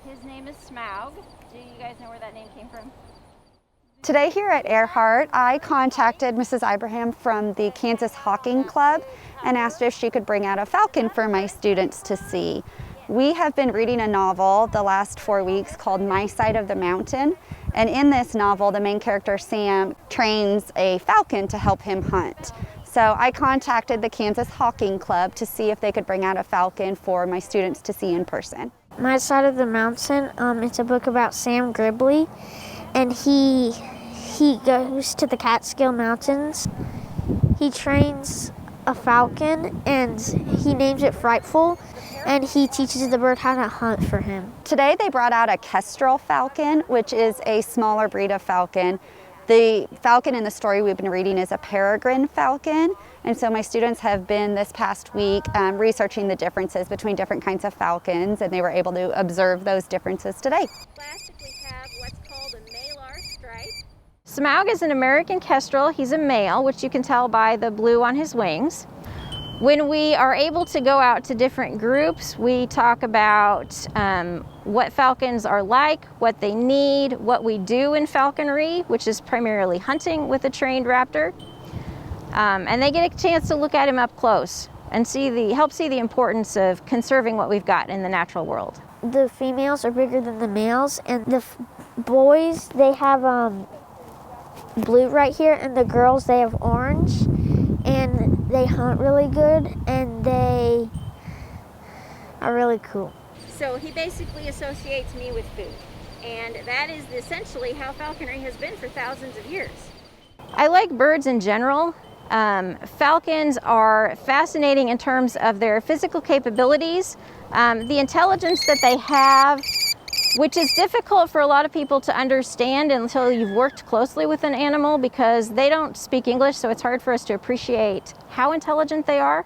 His name is Smaug. Do you guys know where that name came from? Today here at Earhart, I contacted Mrs. Ibrahim from the Kansas Hawking Club and asked if she could bring out a falcon for my students to see. We have been reading a novel the last 4 weeks called My Side of the Mountain, and in this novel the main character Sam trains a falcon to help him hunt. So I contacted the Kansas Hawking Club to see if they could bring out a falcon for my students to see in person. My Side of the Mountain, it's a book about Sam Gribley, and he goes to the Catskill Mountains. He trains a falcon and he names it Frightful, and he teaches the bird how to hunt for him. Today they brought out a kestrel falcon, which is a smaller breed of falcon. The falcon in the story we've been reading is a peregrine falcon, and so my students have been this past week researching the differences between different kinds of falcons, and they were able to observe those differences today. Plastic, we have what's called a malar stripe. Smaug is an American kestrel. He's a male, which you can tell by the blue on his wings. When we are able to go out to different groups, we talk about what falcons are like, what they need, what we do in falconry, which is primarily hunting with a trained raptor. And they get a chance to look at him up close and help see the importance of conserving what we've got in the natural world. The females are bigger than the males, and the boys, they have blue right here, and the girls, they have orange. And they hunt really good, and they are really cool. So he basically associates me with food, and that is essentially how falconry has been for thousands of years. I like birds in general. Falcons are fascinating in terms of their physical capabilities, the intelligence that they have, which is difficult for a lot of people to understand until you've worked closely with an animal, because they don't speak English, so it's hard for us to appreciate how intelligent they are.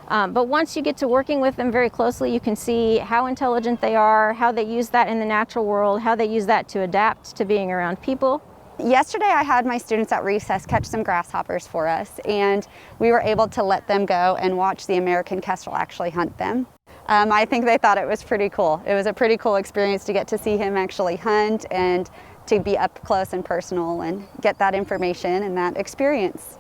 But once you get to working with them very closely, you can see how intelligent they are, how they use that in the natural world, how they use that to adapt to being around people. Yesterday I had my students at recess catch some grasshoppers for us, and we were able to let them go and watch the American kestrel actually hunt them. I think they thought it was pretty cool. It was a pretty cool experience to get to see him actually hunt and to be up close and personal and get that information and that experience.